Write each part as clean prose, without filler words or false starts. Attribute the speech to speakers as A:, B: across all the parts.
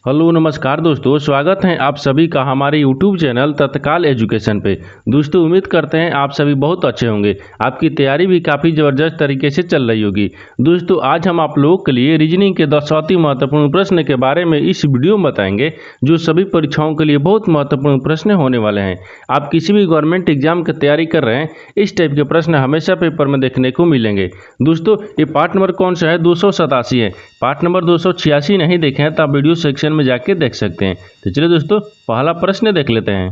A: Hello नमस्कार दोस्तों, स्वागत है आप सभी का हमारे यूट्यूब चैनल तत्काल एजुकेशन पे। दोस्तों उम्मीद करते हैं आप सभी बहुत अच्छे होंगे। आपकी तैयारी भी काफ़ी ज़बरदस्त तरीके से चल रही होगी। दोस्तों आज हम आप लोगों के लिए रीजनिंग के 10 अति महत्वपूर्ण प्रश्न के बारे में इस वीडियो में बताएंगे, जो सभी परीक्षाओं के लिए बहुत महत्वपूर्ण प्रश्न होने वाले हैं। आप किसी भी गवर्नमेंट एग्जाम की तैयारी कर रहे हैं, इस टाइप के प्रश्न हमेशा पेपर में देखने को मिलेंगे। दोस्तों ये पार्ट नंबर कौन सा है? 287 है। पार्ट नंबर 286 नहीं देखे हैं तो आप वीडियो सेक्शन में जाके देख सकते हैं। तो चलिए दोस्तों पहला प्रश्न देख लेते हैं।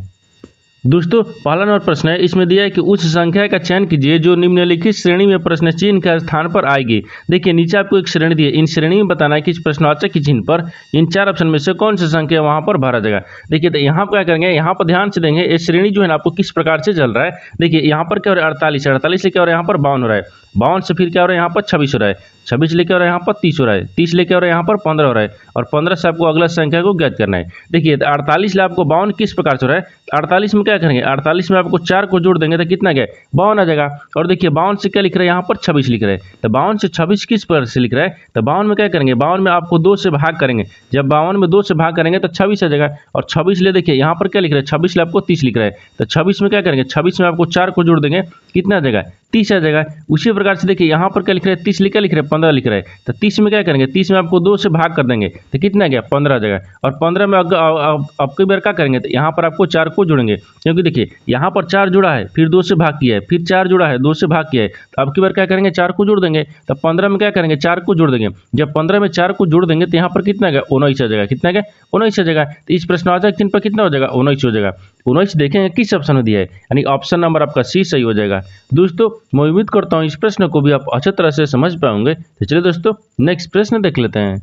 A: दोस्तों पहला नंबर प्रश्न है, इसमें दिया है कि उस संख्या का चयन कीजिए जो निम्नलिखित श्रेणी में प्रश्न चिन्ह के स्थान पर आएगी। देखिए नीचे आपको एक श्रेणी दी है, इन श्रेणी में बताना है कि इस प्रश्नवाचक के चिन्ह पर इन चार ऑप्शन में से कौन सी संख्या वहां पर भरा जाएगा। देखिए तो यहाँ पर क्या करेंगे, यहाँ पर ध्यान से देंगे ये श्रेणी जो है ना आपको किस प्रकार से चल रहा है। देखिए यहाँ पर क्या हो रहा है 48 लेके और यहाँ पर 52 हो रहा है, 52 से फिर क्या हो रहा है यहाँ पर 26 हो रहा है, 26 लेके और यहाँ पर 30 हो रहा है, 30 लेके और यहाँ पर 15 हो रहा है और 15 से आपको अगला संख्या को ज्ञात करना है। देखिए 48 ले आपको 52 किस प्रकार से हो रहा है, 48 में क्या करेंगे, 48 में आपको 4 को जोड़ देंगे तो कितना गया 52 आ जाएगा। और देखिए 52 से क्या लिख रहा है यहाँ पर 26 लिख रहा है, तो 52 से 26 किस प्रकार से लिख रहा है, तो 52 में क्या करेंगे, 52 में आपको 2 से भाग करेंगे, जब 52 में 2 से भाग करेंगे तो 26 आ जाएगा। और 26 ले देखिए यहाँ पर क्या लिख रहा है, 26 ले आपको 30 लिख रहा है, तो 26 में क्या करेंगे, 26 में आपको 4 को जोड़ देंगे कितना आ जाएगा 30 आ जाएगा। उसी प्रकार से देखिए यहाँ पर क्या लिख रहा है, 30 लिख रहा है 15 लिख रहा है, तो 30 में क्या करेंगे, 30 में आपको 2 से भाग कर देंगे तो कितना गया 15 आ जाएगा। और 15 में अब कई बार क्या करेंगे, तो यहाँ पर आपको 4 को जोड़ेंगे, क्योंकि देखिए यहाँ पर 4 जुड़ा है, फिर 2 से भाग किया है, फिर 4 जुड़ा है 2 से भाग किया है, तो अब की बार क्या करेंगे 4 को जोड़ देंगे, तो 15 में क्या करेंगे 4 को जोड़ देंगे, जब 15 में 4 को जोड़ देंगे तो यहाँ पर कितना गया 19 आ जाएगा, कितना गया 19 आ जाएगा। तो इस प्रश्नवाचक चिन्ह पर कितना हो जाएगा 19 हो जाएगा। 19 देखेंगे किस ऑप्शन में दिया है, यानी ऑप्शन नंबर आपका सी सही हो जाएगा। दोस्तों मैं उम्मीद करता हूँ इस प्रश्न को भी आप अच्छी तरह से समझ पाओगे। तो चलिए दोस्तों नेक्स्ट प्रश्न देख लेते हैं।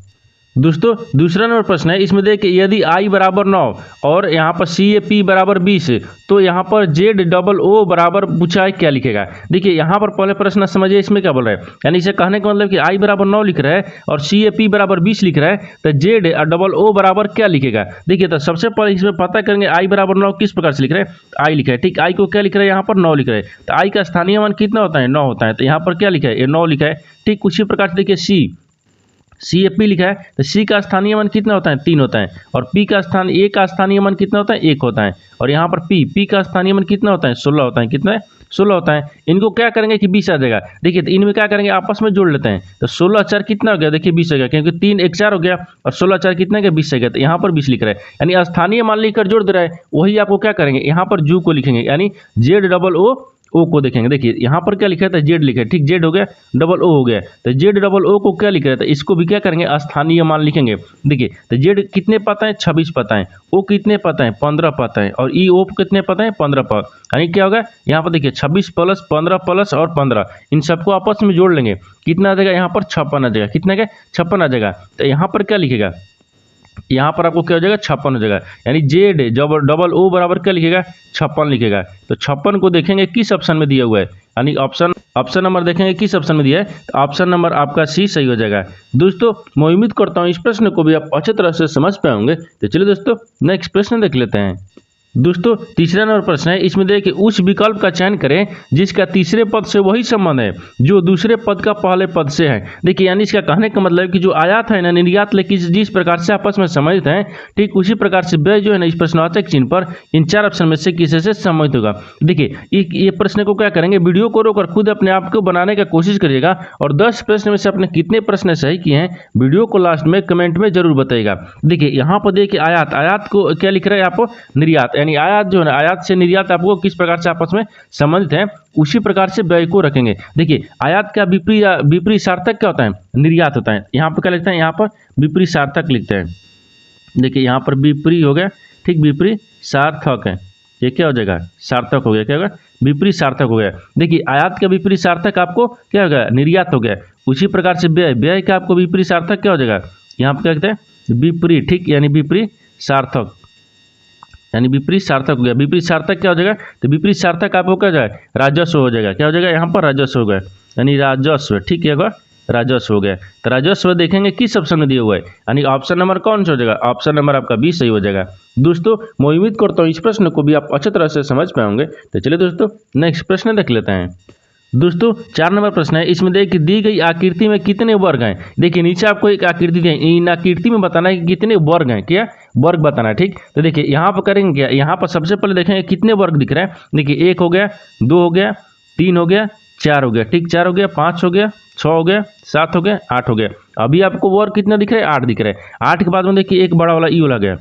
A: दोस्तों दूसरा नंबर प्रश्न है, इसमें देखिए यदि i बराबर 9 और यहाँ पर CAP बराबर 20 तो यहाँ पर ZOO बराबर ऊंचाई क्या लिखेगा। देखिए यहाँ पर पहले प्रश्न समझिए इसमें क्या बोल रहा है, यानी इसे कहने का मतलब कि i बराबर 9 लिख रहा है और CAP बराबर 20 लिख रहा है, तो ZOO बराबर क्या लिखेगा। देखिए तो सबसे पहले इसमें पता करेंगे i बराबर 9 किस प्रकार से लिख रहा है, i लिखा है, ठीक, i को क्या लिख रहा है यहाँ पर 9 लिख रहा है, तो i का स्थानीय मान कितना होता है 9 होता है, तो यहाँ पर क्या लिखा है ये 9 लिखा है। ठीक उसी प्रकार से देखिए CAP लिखा है, तो C का स्थानीय मान कितना होता है 3 होता है, और A का स्थानीय मान कितना होता है 1 होता है, और यहाँ पर P का स्थानीय मान कितना होता है 16 होता है, कितना है 16 होता है। इनको क्या करेंगे कि 20 आ जाएगा। देखिए तो इनमें क्या करेंगे आपस में जोड़ लेते हैं, तो 16 4 कितना हो गया, देखिए 20 हो गया, क्योंकि 3 1 4 हो गया और 16 4 कितना गया 20 हो गया, तो यहाँ पर 20 लिख रहा है, यानी स्थानीय मान लिखकर जोड़ दे रहा है। वही आपको क्या करेंगे यहाँ पर जू को लिखेंगे, यानी ZOO को देखेंगे। देखिए यहाँ पर क्या लिखा है, जेड लिखा है, ठीक, जेड हो गया डबल ओ हो गया, तो ZOO को क्या लिख रहा है, तो इसको भी क्या करेंगे स्थानीय मान लिखेंगे। देखिए तो जेड कितने पता है 26 पता है, ओ कितने पता है 15 पता है, और ई ओ कितने पता है 15 पता, यानी क्या होगा यहाँ पर देखिए 26 प्लस 15 प्लस और 15 इन सबको आपस में जोड़ लेंगे, कितना आ जाएगा यहाँ पर 56 आ जाएगा, कितना क्या 56 आ जाएगा। तो यहाँ पर क्या लिखेगा, यहाँ पर आपको क्या हो जाएगा 56 हो जाएगा, यानी ZOO बराबर क्या लिखेगा 56 लिखेगा। तो 56 को देखेंगे किस ऑप्शन में दिया हुआ है, यानी ऑप्शन नंबर देखेंगे किस ऑप्शन में दिया है, तो ऑप्शन नंबर आपका सी सही हो जाएगा। दोस्तों मैं उम्मीद करता हूँ इस प्रश्न को भी आप अच्छी तरह से समझ पाएंगे। तो चलिए दोस्तों नेक्स्ट प्रश्न देख लेते हैं। दोस्तों तीसरा नंबर प्रश्न है, इसमें देखिए उस विकल्प का चयन करें जिसका तीसरे पद से वही संबंध है जो दूसरे पद का पहले पद से है। देखिए यानी इसका कहने का मतलब कि जो आयात है ना निर्यात लेकिन जिस प्रकार से आपस में संबंधित है, ठीक उसी प्रकार से व्यय जो है ना इस प्रश्नवाचक चिन्ह पर इन चार ऑप्शन में से किसी से संबंधित होगा। देखिए ये प्रश्न को क्या करेंगे, वीडियो को रोककर खुद अपने आप को बनाने का कोशिश करिएगा और 10 प्रश्न में से अपने कितने प्रश्न सही किए हैं वीडियो को लास्ट में कमेंट में जरूर बताइएगा। देखिए यहाँ पर देखिए आयात को क्या लिख रहा है आपको निर्यात, यानी आयात जो है ना आयात से निर्यात आपको किस प्रकार से आपस में संबंधित है उसी प्रकार से व्यय को रखेंगे। देखिए आयात का विपरीत सार्थक क्या होता है निर्यात होता है, यहाँ पर क्या लिखते हैं यहाँ पर विपरीत सार्थक लिखते हैं। देखिए यहाँ पर विपरीत हो गया, ठीक विपरीत सार्थक है, ये क्या हो जाएगा सार्थक हो गया, क्या होगा विपरीत सार्थक हो गया। देखिए आयात का विपरीत सार्थक आपको क्या हो गया निर्यात हो गया, उसी प्रकार से व्यय का आपको विपरीत सार्थक क्या हो जाएगा यहाँ पर क्या कहते हैं विपरीत, ठीक, यानी विपरीत सार्थक, यानी विपरीत सार्थक हो गया। विपरीत सार्थक क्या हो जाएगा, तो विपरीत सार्थक आपको क्या हो जाएगा राजस्व हो जाएगा, क्या हो जाएगा यहाँ पर राजस्व हो गया, यानी राजस्व, ठीक है राजस्व हो गया। तो राजस्व देखेंगे किस ऑप्शन में दिया हुआ है, यानी ऑप्शन नंबर कौन सा हो जाएगा, ऑप्शन नंबर आपका 20 सही हो जाएगा। दोस्तों मैं उम्मीद करता हूँ इस प्रश्न को भी आप अच्छी तरह से समझ पाएंगे। तो चलिए दोस्तों नेक्स्ट प्रश्न देख लेते हैं। दोस्तों 4 नंबर प्रश्न है, इसमें देखिए दी गई आकृति में कितने वर्ग हैं। देखिए नीचे आपको एक आकृति दी है, इन आकृति में बताना है कि कितने वर्ग हैं, क्या वर्ग बताना है। ठीक, तो देखिए यहाँ पर करेंगे क्या, यहाँ पर सबसे पहले देखेंगे कितने वर्ग दिख रहे हैं। देखिए 1 हो गया, 2 हो गया, 3 हो गया, 4 हो गया। ठीक, 4 हो गया, 5 हो गया, 6 हो गया, 7 हो गया, 8 हो गया। अभी आपको वर्ग कितना दिख रहा है, 8 दिख रहा है। 8 के बाद में देखिए एक बड़ा वाला ई वाला गया,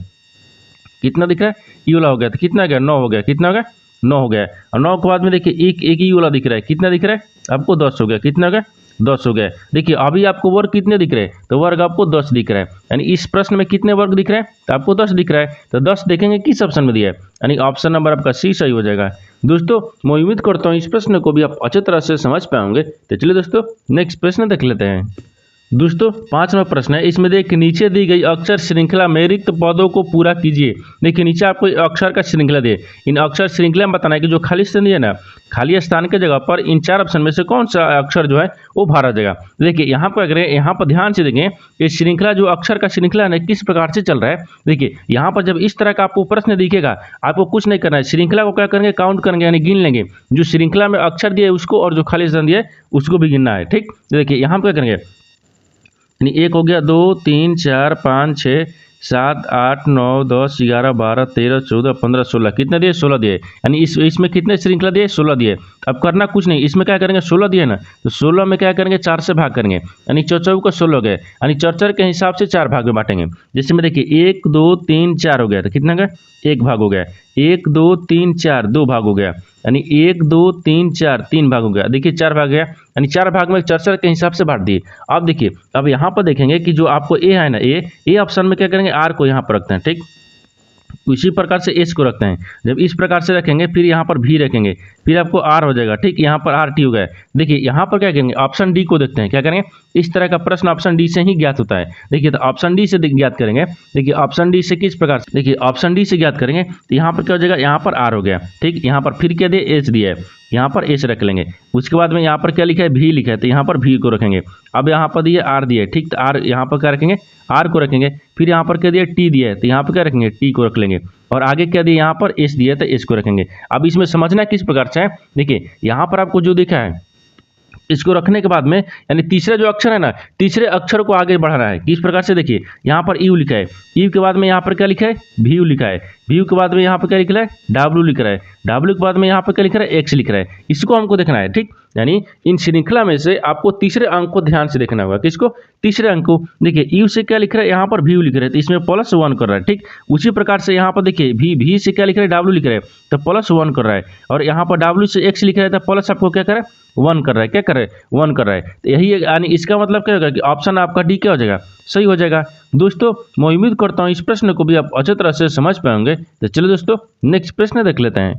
A: कितना दिख रहा है, ई वाला हो गया, तो कितना गया, 9 हो गया। कितना हो गया, 9 हो गया। और 9 के बाद में देखिए एक ई वाला दिख रहा है, कितना दिख रहा है आपको, 10 हो गया। कितना हो गया, 10 हो गया। देखिए अभी आपको वर्ग कितने दिख रहे हैं, तो वर्ग आपको 10 दिख रहा है। यानी इस प्रश्न में कितने वर्ग दिख रहे हैं, तो आपको 10 दिख रहा है। तो 10 देखेंगे किस ऑप्शन में दिया है, यानी ऑप्शन नंबर आपका सी सही हो जाएगा। दोस्तों मैं उम्मीद करता हूँ इस प्रश्न को भी आप अच्छी तरह से समझ पाएंगे। तो चलिए दोस्तों नेक्स्ट प्रश्न देख लेते हैं। दोस्तों 5 नंबर प्रश्न है, इसमें देखिए नीचे दी गई अक्षर श्रृंखला में रिक्त पदों को पूरा कीजिए। देखिए नीचे आपको अक्षर का श्रृंखला दिए, इन अक्षर श्रृंखला में बताना है कि जो खाली स्थान दिए ना, खाली स्थान के जगह पर इन 4 ऑप्शन में से कौन सा अक्षर जो है वो भरा जाएगा। देखिए यहाँ पर अगर यहाँ पर ध्यान से देखें, ये श्रृंखला जो अक्षर का श्रृंखला है किस प्रकार से चल रहा है। देखिए यहाँ पर जब इस तरह का आपको प्रश्न दिखेगा, आपको कुछ नहीं करना है, श्रृंखला को क्या करेंगे, काउंट करेंगे, यानी गिन लेंगे। जो श्रृंखला में अक्षर दिए उसको और जो खाली स्थान दिए उसको भी गिनना है। ठीक, देखिए यहाँ पर क्या करेंगे, यानी 1 हो गया, 2 3 4 5 6 7 8 9 10 11 12 13 14 15 16, कितने दिए, 16 दिए। यानी इसमें कितने श्रृंखला दिए, 16 दिए। अब करना कुछ नहीं, इसमें क्या करेंगे, 16 दिए ना, तो 16 में क्या करेंगे, 4 से भाग करेंगे, यानी 4 को 16 हो गए, यानी 4 के हिसाब से 4 भाग में बांटेंगे। जैसे में देखिए 1 2 3 4 हो गया, तो कितना गया, 1 भाग हो गया। 1 2 3 4 2 भाग हो गया, यानी 1 2 3 4 3 भाग हो गया। देखिए 4 भाग गया, यानी 4 भाग में 4 के हिसाब से बांट दिए। अब देखिए अब यहाँ पर देखेंगे कि जो आपको ए है ना, ए ऑप्शन में क्या करेंगे, आर को यहाँ पर रखते हैं। ठीक, इसी प्रकार से एस को रखते हैं। जब इस प्रकार से रखेंगे फिर यहाँ पर भी रखेंगे, फिर आपको आर हो जाएगा। ठीक, यहाँ पर आर टी हो गया। देखिए यहाँ पर क्या करेंगे, ऑप्शन डी को देखते हैं, क्या करेंगे, इस तरह का प्रश्न ऑप्शन डी से ही ज्ञात होता है। देखिए तो ऑप्शन डी से ज्ञात करेंगे। देखिए ऑप्शन डी से किस प्रकार से, देखिए ऑप्शन डी से ज्ञात करेंगे तो यहाँ पर क्या हो जाएगा, यहाँ पर आर हो गया। ठीक, यहाँ पर फिर क्या दिए, एच दिया है, यहाँ पर एच रख लेंगे। उसके बाद में यहाँ पर क्या लिखा है, भी लिखा है, तो यहाँ पर भी को रखेंगे। अब यहाँ पर दिए आर दिए, ठीक, तो आर यहाँ पर क्या रखेंगे, आर को रखेंगे। फिर यहाँ पर क्या दिया, टी दिया है, तो यहाँ पर क्या रखेंगे, टी को रख लेंगे। और आगे क्या दिया, यहाँ पर एस दिया है, तो एस को रखेंगे। अब इसमें समझना किस प्रकार से है, देखिए यहाँ पर आपको जो दिखा है इसको रखने के बाद में, यानी तीसरा जो अक्षर है ना, तीसरे अक्षर को आगे बढ़ाना है। किस प्रकार से, देखिए यहाँ पर यू लिखा है, यू के बाद में यहाँ पर क्या लिखा है, भी लिखा है, भी के बाद में यहाँ पर क्या लिख रहा है, डब्ल्यू लिख रहा है, डब्ल्यू के बाद में यहाँ पर क्या लिख रहा है, एक्स लिख रहा है। इसको हमको देखना है। ठीक, यानी इन श्रृंखला में से आपको तीसरे अंक को ध्यान से देखना होगा। किसको, तीसरे अंक को। देखिए यू से क्या लिख रहा है, यहाँ पर भी लिख रहा है, तो इसमें +1 कर रहा है। ठीक, उसी प्रकार से यहाँ पर देखिए भी से क्या लिख रहा है, डब्ल्यू लिख रहा है, तो +1 कर रहा है। और यहाँ पर डब्ल्यू से एक्स लिख रहा है, तो प्लस आपको क्या कर रहा है, 1 कर रहा है, क्या कर रहा है, 1 कर रहा है। तो यही यानी इसका मतलब क्या होगा कि ऑप्शन आपका डी क्या हो जाएगा, सही हो जाएगा। दोस्तों मैं उम्मीद करता हूँ इस प्रश्न को भी आप अच्छी तरह से समझ पाएंगे। तो चलिए दोस्तों नेक्स्ट प्रश्न देख लेते हैं।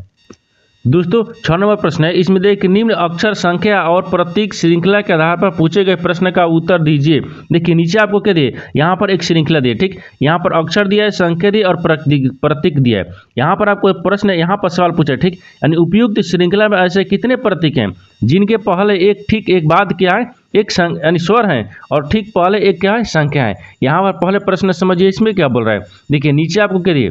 A: दोस्तों 6 नंबर प्रश्न है, इसमें देखिए निम्न अक्षर संख्या और प्रतीक श्रृंखला के आधार पर पूछे गए प्रश्न का उत्तर दीजिए। देखिए नीचे आपको क्या दिए, यहाँ पर एक श्रृंखला दिए, ठीक, यहाँ पर अक्षर दिया है, संख्या दी और प्रतीक दिया है। यहाँ पर आपको एक प्रश्न, यहाँ पर सवाल पूछा है, ठीक, यानी उपयुक्त श्रृंखला में ऐसे कितने प्रतीक हैं जिनके पहले एक ठीक एक बाद क्या है, एक यानी स्वर है, और ठीक पहले एक क्या है, संख्या है। यहाँ पर पहले प्रश्न समझिए इसमें क्या बोल रहा है। देखिए नीचे आपको क्या दिए,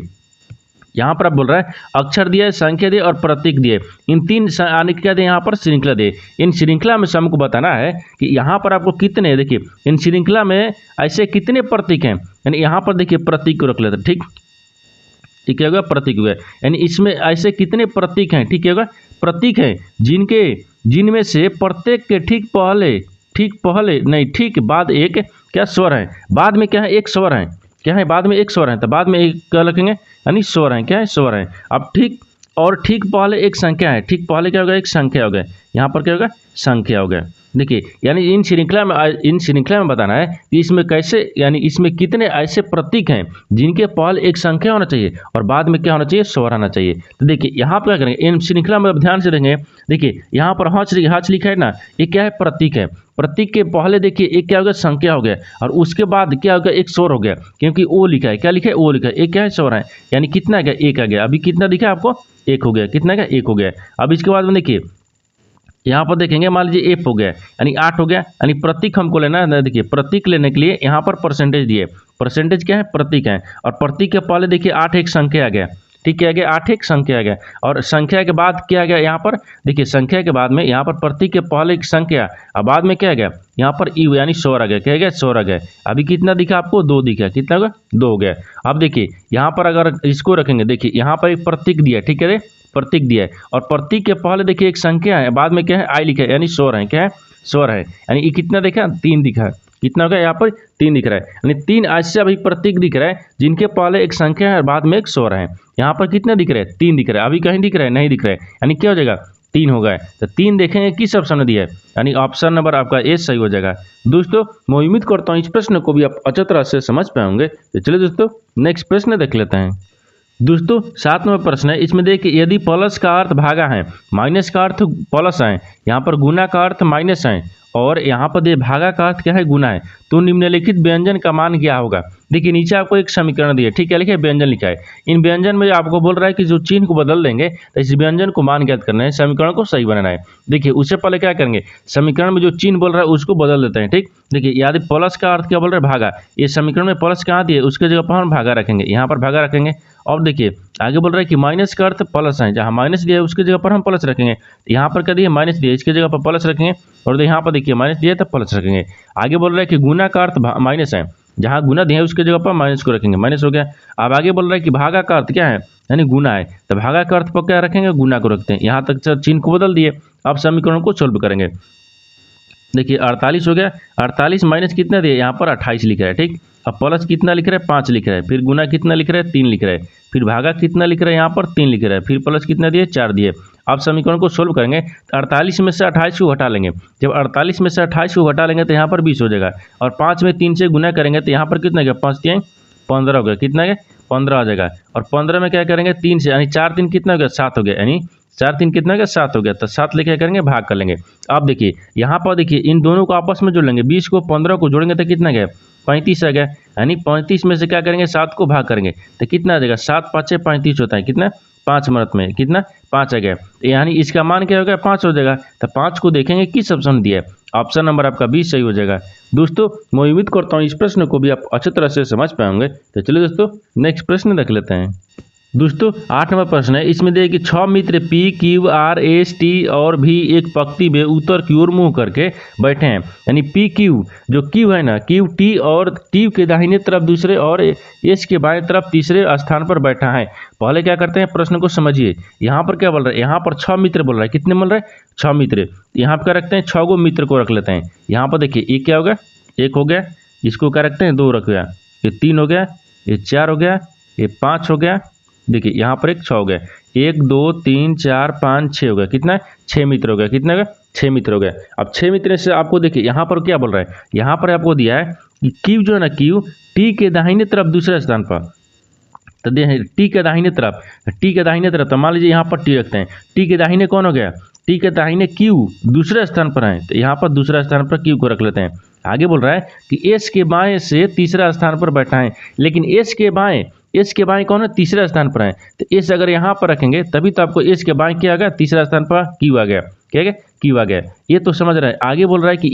A: यहाँ पर आप बोल रहा है अक्षर दिए, संख्या दिए और प्रतीक दिए, इन 3 आने क्या दिए, यहाँ पर श्रृंखला दिए। इन श्रृंखला में से हमको बताना है कि यहाँ पर आपको कितने, देखिए इन श्रृंखला में ऐसे कितने प्रतीक हैं, यानी यहाँ पर देखिए प्रतीक को रख लेते हैं। ठीक, ठीक है, होगा प्रतीक हुआ, यानी इसमें ऐसे कितने प्रतीक हैं, ठीक है, होगा प्रतीक हैं जिनमें से प्रत्येक के ठीक पहले नहीं, ठीक बाद एक क्या स्वर है, बाद में क्या है, एक स्वर है, क्या है, बाद में एक स्वर है, तो बाद में एक क्या लिखेंगे, यानी स्वर है, क्या है, स्वर है। अब ठीक और ठीक पहले एक संख्या है, ठीक पहले क्या होगा, एक संख्या हो गया, यहाँ पर क्या होगा, संख्या हो गया। देखिए यानी इन श्रृंखला में बताना है कि इसमें कैसे, यानी इसमें कितने ऐसे प्रतीक हैं जिनके पहले एक संख्या होना चाहिए और बाद में क्या होना चाहिए, स्वर आना चाहिए। तो देखिए यहाँ पर क्या करेंगे, इन श्रृंखला में ध्यान से देंगे। देखिए यहाँ पर हच लिखा है ना, ये क्या है, प्रतीक है। प्रतीक के पहले देखिए एक क्या हो गया, संख्या हो गया, और उसके बाद क्या हो गया, एक स्वर हो गया, क्योंकि ओ लिखा है, क्या लिखा है, ओ लिखा है, एक क्या है, स्वर है, यानी कितना गया, एक आ गया। अभी कितना दिखा आपको, एक हो गया, कितना गया, एक हो गया। अब इसके बाद में देखिए यहाँ पर देखेंगे, मान लीजिए एफ हो गया, यानी 8 हो गया, यानी प्रतीक हमको लेना है। देखिए प्रतीक लेने के लिए यहाँ पर परसेंटेज दिए, परसेंटेज क्या है, प्रतीक है, और प्रतीक के पहले देखिए 8 एक संख्या आ गया, ठीक है, गया 8 एक संख्या आ गया। और संख्या के बाद क्या आ गया यहाँ पर, देखिए संख्या के बाद में यहाँ पर प्रतीक के पहले एक संख्या और बाद में क्या आ गया यहाँ पर यू यानी 100 आ गया। क्या आ गया 100 आ गया। अभी कितना दिखा आपको 2 दिखा, कितना होगा 2 हो गया। अब देखिए यहाँ पर अगर इसको रखेंगे, देखिए यहाँ पर एक प्रतीक दिया, ठीक है, प्रतीक दिया है और प्रतीक के पहले देखिए एक संख्या है, बाद में क्या है आई लिखा है यानी 100 है। क्या है 100 है, यानी ये कितना देखा 3 दिखा है। कितना होगा यहाँ पर 3 दिख रहा है, यानी 3 ऐसे अभी प्रतीक दिख रहा है जिनके पहले एक संख्या है और बाद में एक 100 है। यहाँ पर कितना दिख रहा है 3 दिख रहा है। अभी कहीं दिख रहा है नहीं दिख रहा है, यानी क्या हो जाएगा 3 हो गया। तो 3 देखेंगे किस ऑप्शन में दिया है, यानी ऑप्शन नंबर आपका ए सही हो जाएगा। दोस्तों मैं उम्मीद करता हूँ इस प्रश्न को भी आप अच्छी तरह से समझ पाएंगे। तो चलिए दोस्तों नेक्स्ट प्रश्न देख लेते हैं। दोस्तों 7 नंबर प्रश्न है, इसमें देखिए यदि प्लस का अर्थ भागा है, माइनस का अर्थ प्लस है, यहाँ पर गुना का अर्थ माइनस है और यहाँ पर भागा का अर्थ क्या है गुना है, तो निम्नलिखित व्यंजन का मान क्या होगा। देखिए नीचे आपको एक समीकरण दिया, ठीक है, लिखिए व्यंजन लिखा है। इन व्यंजन में आपको बोल रहा है कि जो चिन्ह को बदल देंगे तो इस व्यंजन को मान ज्ञात करना है, समीकरण को सही बनाना है। देखिए उससे पहले क्या करेंगे, समीकरण में जो चिन्ह बोल रहा है उसको बदल देते हैं। ठीक, देखिए यदि प्लस का अर्थ क्या बोल रहा है भागा, ये समीकरण में प्लस कहाँ दिए उसके जगह पर हम भागा रखेंगे, यहाँ पर भागा रखेंगे। और देखिए आगे बोल रहा है कि माइनस का अर्थ प्लस है, जहाँ माइनस दिया है उसके जगह पर हम प्लस रखेंगे। यहाँ पर क्या दिया माइनस दिया, इसके जगह पर प्लस रखेंगे। और यहाँ पर देखिए माइनस दिया है तो प्लस रखेंगे। आगे बोल रहा है कि गुना का अर्थ माइनस है, जहाँ गुना दिया है उसके जगह पर माइनस को रखेंगे, माइनस हो गया। अब आगे बोल रहा है कि भागा का अर्थ क्या है, यानी गुना है, तो भागा का अर्थ पर क्या रखेंगे गुना को रखते हैं। यहाँ तक चिन्ह को बदल दिए। अब समीकरण को सोल्व करेंगे। देखिए 48 हो गया, 48 माइनस कितना दिया यहाँ पर 28 लिख रहा है। ठीक, अब प्लस कितना लिख रहा है 5 लिख रहा है, फिर गुना कितना लिख रहा है 3 लिख रहा है, फिर भागा कितना लिख रहा है यहाँ पर 3 लिख रहा है, फिर प्लस कितना दिए 4 दिए। अब समीकरण को सोल्व करेंगे तो 48 में से 28 को हटा लेंगे। जब 48 में से 28 को हटा लेंगे तो यहाँ पर 20 हो जाएगा। और 5 में 3 से गुना करेंगे तो यहाँ पर कितना गया 5 3 15 हो गया, कितना गया 15 आ जाएगा। और 15 में क्या करेंगे 3 से, यानी 4 3 कितना हो गया 7 हो गया, यानी 4 3 कितना हो गया 7 हो गया। तो 7 लेके क्या करेंगे भाग कर लेंगे। अब देखिए यहाँ पर देखिए इन दोनों को आपस में जोड़ लेंगे, 20 को 15 को जोड़ेंगे तो कितना गया 35 आ गया, यानी 35 में से क्या करेंगे 7 को भाग करेंगे तो कितना आ जाएगा 7 5 35 होता है, कितना 5 मिनट में कितना 5 आ गया, यानी इसका मान क्या हो गया 5 हो जाएगा। तो 5 को देखेंगे किस ऑप्शन दिया है, ऑप्शन नंबर आपका 20 सही हो जाएगा। दोस्तों मैं उम्मीद करता हूँ इस प्रश्न को भी आप अच्छी तरह से समझ पाएंगे। तो चलिए दोस्तों नेक्स्ट प्रश्न देख लेते हैं। दोस्तों 8 नंबर प्रश्न है, इसमें देखिए 6 मित्र P Q R S T और भी एक पंक्ति में उत्तर की ओर मुंह करके बैठे हैं। यानी P Q जो Q है ना, Q T और T के दाहिने तरफ दूसरे और S के बाएं तरफ तीसरे स्थान पर बैठा है। पहले क्या करते हैं प्रश्न को समझिए। यहाँ पर क्या बोल रहा है, यहाँ पर 6 मित्र बोल रहा है, कितने बोल रहे हैं 6 मित्र। यहाँ पर क्या रखते हैं 6 गो मित्र को रख लेते हैं। यहाँ पर देखिए ये क्या हो गया 1 हो गया, इसको क्या रखते हैं 2 रख गया, ये 3 हो गया, ये 4 हो गया, ये 5 हो गया, देखिए यहाँ पर एक 6 हो गया, 1 2 3 4 5 6 हो गया, कितना 6 मित्र हो गया, कितना हो गया 6 मित्र हो गया। अब 6 मित्र से आपको देखिए यहाँ पर क्या बोल रहा है, यहाँ पर आपको दिया है कि Q जो है ना Q T के दाहिने तरफ दूसरे स्थान पर, तो देखिए T के दाहिने तरफ, T के दाहिने तरफ, तो मान लीजिए यहाँ पर T रखते हैं, T के दाहिने कौन हो गया T के दाहिने Q दूसरे स्थान पर है, तो यहाँ पर दूसरा स्थान पर Q को रख लेते हैं। आगे बोल रहा है कि S के बाएं से तीसरा स्थान पर बैठा है, लेकिन S के बाएं कौन है तीसरा स्थान पर है, तो S अगर यहाँ पर रखेंगे तभी तो आपको S के बाएं क्या आ गया तीसरा स्थान पर Q आ गया, क्या गया Q आ गया। ये तो समझ रहा है। आगे बोल रहा है कि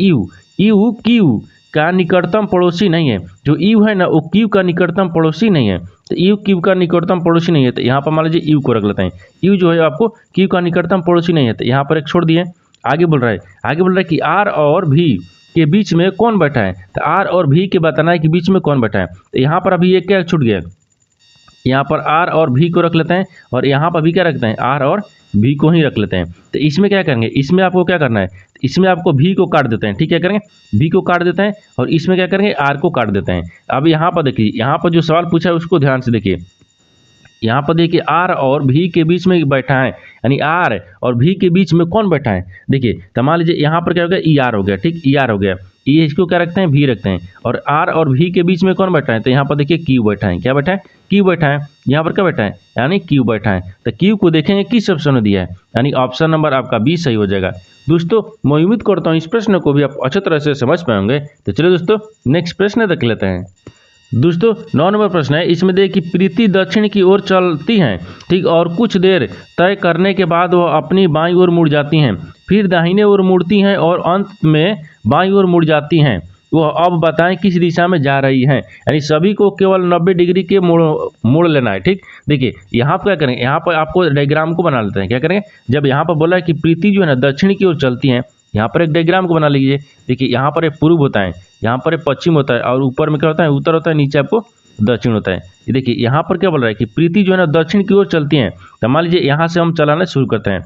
A: U Q का निकटतम पड़ोसी नहीं है, जो U है ना वो Q का निकटतम पड़ोसी नहीं है, तो U Q का निकटतम पड़ोसी नहीं है, तो यहाँ पर मान लीजिए U को रख लेते हैं। U जो है आपको Q का निकटतम पड़ोसी नहीं है, तो यहाँ पर एक छोड़ दिए। आगे बोल रहा है कि R और V के बीच में कौन बैठा है, तो R और V के बताना है कि बीच में कौन बैठा है, तो यहाँ पर अभी ये क्या छूट गया, यहाँ पर R और V को रख लेते हैं और यहाँ पर भी क्या रखते हैं R और V को ही रख लेते हैं। तो इसमें क्या करेंगे, इसमें आपको क्या करना है, इसमें आपको V को काट देते हैं, ठीक है करेंगे V को काट देते हैं और इसमें क्या करेंगे R को काट देते हैं। अब यहाँ पर देखिए, यहाँ पर जो सवाल पूछा है उसको ध्यान से देखिए। यहाँ पर देखिए R और V के बीच में बैठा है, यानी R और V के बीच में कौन बैठा है। देखिए तो मान लीजिए यहाँ पर क्या हो गया ER हो गया, ठीक ER हो गया, ये इसको क्या रखते हैं V रखते हैं, और R और V के बीच में कौन बैठा है, तो यहाँ पर देखिए Q बैठा है, क्या बैठा है Q बैठा है, यहाँ पर क्या बैठा है यानी Q बैठा है। तो Q को देखेंगे किस ऑप्शन में दिया है, यानी ऑप्शन नंबर आपका 20 सही हो जाएगा। दोस्तों मैं उम्मीद करता हूँ इस प्रश्न को भी आप अच्छी तरह से समझ पाएंगे। तो चलिए दोस्तों नेक्स्ट प्रश्न देख लेते हैं। दोस्तों 9 नंबर प्रश्न है, इसमें देखिए कि प्रीति दक्षिण की ओर चलती हैं, ठीक, और कुछ देर तय करने के बाद वह अपनी बाईं ओर मुड़ जाती हैं, फिर दाहिने ओर मुड़ती हैं और अंत में बाईं ओर मुड़ जाती हैं। वो अब बताएं किस दिशा में जा रही हैं। यानी सभी को केवल 90 डिग्री के मोड़ लेना है। ठीक, देखिए यहाँ पर क्या करेंगे, यहाँ पर आपको डायग्राम को बना लेते हैं। क्या करेंगे, जब यहाँ पर बोला है कि प्रीति जो है ना दक्षिण की ओर चलती हैं, यहाँ पर एक डायग्राम को बना लीजिए। देखिए यहाँ पर एक पूर्व होता है, यहाँ पर एक पश्चिम होता है, और ऊपर में क्या होता है, उत्तर होता है, नीचे आपको दक्षिण होता है। ये देखिए यहाँ पर क्या बोल रहा है कि प्रीति जो है ना दक्षिण की ओर चलती हैं। तो मान लीजिए यहाँ से हम चलाना शुरू करते हैं।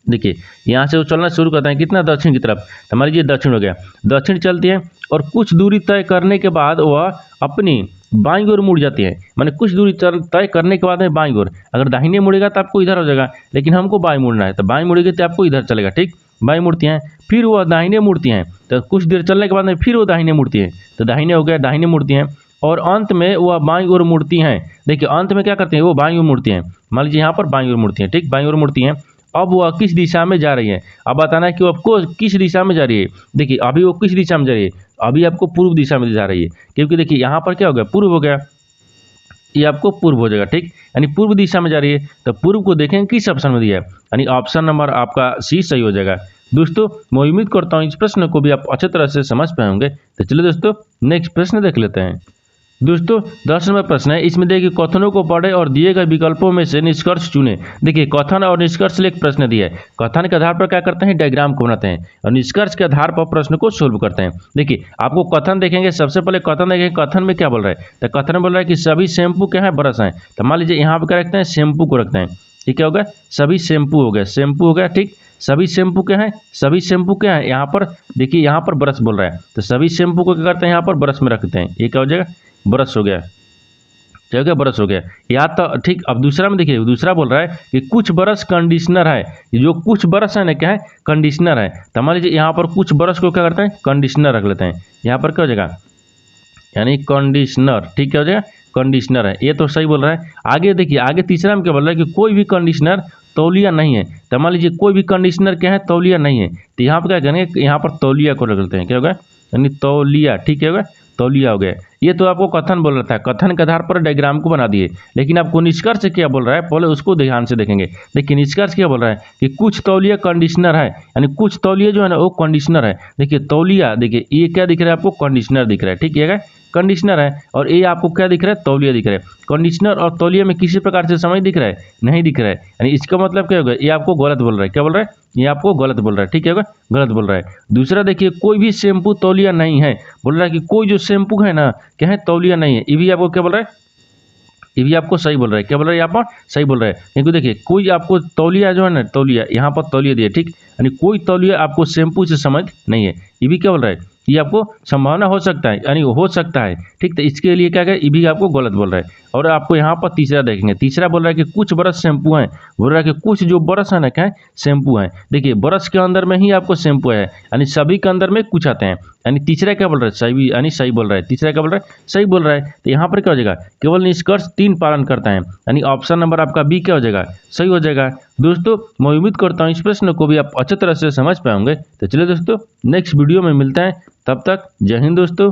A: देखिए यहाँ से वो चलना शुरू करते हैं कितना, दक्षिण की तरफ। तो मान लीजिए दक्षिण हो गया, दक्षिण चलती है और कुछ दूरी तय करने के बाद वह अपनी बाईं ओर मुड़ जाती है। माने कुछ दूरी तय करने के बाद में बाईं ओर, अगर दाहिने मुड़ेगा तो आपको इधर हो जाएगा, लेकिन हमको बाईं मुड़ना है, तो बाईं मुड़ेगी तो आपको इधर चलेगा। ठीक, बाईं मुड़ती हैं, फिर वह दाहिने मुड़ती हैं, तो कुछ देर चलने के बाद में फिर वो दाहिने मुड़ती है, तो दाहिने हो गया, दाहिने मुड़ती हैं, और अंत में वह बाईं ओर मुड़ती हैं। देखिए अंत में क्या करती हैं, वो बाईं ओर मुड़ती हैं। मान लीजिए यहाँ पर बाईं ओर मुड़ती हैं। ठीक, बाईं ओर मुड़ती हैं। अब वह किस दिशा में जा रही है, अब बताना है कि वो आपको किस दिशा में जा रही है। देखिए अभी वो किस दिशा में जा रही है, अभी आपको पूर्व दिशा में जा रही है, क्योंकि देखिए यहाँ पर क्या हो गया, पूर्व हो गया, ये आपको पूर्व हो जाएगा। ठीक, यानी पूर्व दिशा में जा रही है, तो पूर्व को देखें किस ऑप्शन में दिया है, यानी ऑप्शन नंबर आपका सी सही हो जाएगा। दोस्तों मैं उम्मीद करता हूँ इस प्रश्न को भी आप अच्छी तरह से समझ पाए होंगे। तो चलिए दोस्तों नेक्स्ट प्रश्न देख लेते हैं। दोस्तों 10 नंबर प्रश्न है, इसमें देखिए कथनों को पढ़े और दिए गए विकल्पों में से निष्कर्ष चुने। देखिए कथन और निष्कर्ष से एक प्रश्न दिया है। कथन के आधार पर क्या करते हैं, डायग्राम को बनाते हैं, और निष्कर्ष के आधार पर प्रश्न को सोल्व करते हैं। देखिए आपको कथन देखेंगे, सबसे पहले कथन देखेंगे, कथन में क्या बोल रहा है, तो कथन बोल रहा है कि सभी शैम्पू क्या है, ब्रश हैं। तो मान लीजिए यहाँ पर क्या रखते हैं, शैम्पू को रखते हैं। ठीक क्या हो गया, सभी शैम्पू हो गया, शैम्पू हो गया। ठीक, सभी शैम्पू क्या है, सभी शैम्पू क्या है, यहाँ पर देखिए यहाँ पर ब्रश बोल रहा है, तो सभी शैम्पू को क्या करते हैं, यहाँ पर ब्रश में रखते हैं। ये क्या हो जाएगा, ब्रश हो गया, क्या हो गया, ब्रश हो गया। या तो ठीक, अब दूसरा में देखिए, दूसरा बोल रहा है कि कुछ ब्रश कंडीशनर है। जो कुछ ब्रश है ना क्या है, कंडीशनर है। तो मान लीजिए यहाँ पर कुछ ब्रश को क्या करते हैं, कंडीशनर रख लेते हैं। यहाँ पर क्या हो जाएगा, यानी कंडीशनर। ठीक क्या हो जाएगा, कंडीशनर है, ये तो सही बोल रहा है। आगे देखिए, आगे तीसरा में क्या बोल रहा है कि कोई भी कंडीशनर तौलिया नहीं है। तो मान लीजिए कोई भी कंडीशनर क्या है, तौलिया नहीं है। तो यहाँ पर क्या करेंगे, यहाँ पर तौलिया को रख लेते हैं। क्या होगा, यानी तौलिया। ठीक है, होगा तौलिया हो गया। ये तो आपको कथन बोल रहा था, कथन के आधार पर डायग्राम को बना दिए, लेकिन आपको निष्कर्ष क्या बोल रहा है, पहले उसको ध्यान से देखेंगे। देखिए निष्कर्ष क्या बोल रहा है कि कुछ तौलिया कंडीशनर है, यानी कुछ तौलिया जो है ना वो कंडीशनर है। देखिए तौलिया, देखिए ये क्या दिख रहा है आपको, कंडीशनर दिख रहा है। ठीक है, कंडीशनर है, और ये आपको क्या दिख रहा है, तौलिया दिख रहा है। कंडीशनर और तौलिया में किसी प्रकार से समझ दिख रहा है, नहीं दिख रहा है, यानी इसका मतलब क्या होगा, ये आपको गलत बोल रहा है। क्या बोल रहा है, ये आपको गलत बोल रहा है। ठीक है, गलत बोल रहा है। दूसरा देखिए, कोई भी शैम्पू तौलिया नहीं है, बोल रहा है कि कोई जो शैम्पू है ना क्या है, तौलिया नहीं है। ये भी आपको क्या बोल रहा है, ये भी आपको सही बोल रहा है। क्या बोल रहा है, यहाँ पर सही बोल रहा है, क्योंकि देखिए कोई आपको तौलिया जो है ना, तौलिया यहाँ पर तौलिया दिया। ठीक, यानी कोई तौलिया आपको शैम्पू से समझ नहीं है। ये भी क्या बोल रहा है, ये आपको संभावना हो सकता है, यानी हो सकता है। ठीक, तो इसके लिए क्या है, ये भी आपको गलत बोल रहा है। और आपको यहाँ पर तीसरा देखेंगे, तीसरा बोल रहा है कि कुछ ब्रश शैम्पू हैं, बोल रहा है कि कुछ जो ब्रश है ना क्या है, शैम्पू हैं। देखिए ब्रश के अंदर में ही आपको शैम्पू है, यानी सभी के अंदर में कुछ आते हैं। यानी तीसरा क्या बोल रहा है, सही, यानी सही बोल रहा है। तीसरा क्या बोल रहा है, सही बोल रहा है। तो यहाँ पर क्या हो जाएगा, केवल निष्कर्ष 3 पालन करता है, यानी ऑप्शन नंबर आपका बी क्या हो जाएगा, सही हो जाएगा। दोस्तों मैं उम्मीद करता हूँ इस प्रश्न को भी आप अच्छी तरह से समझ पाएंगे। तो चलिए दोस्तों नेक्स्ट वीडियो में मिलते हैं, तब तक जय हिंद दोस्तों।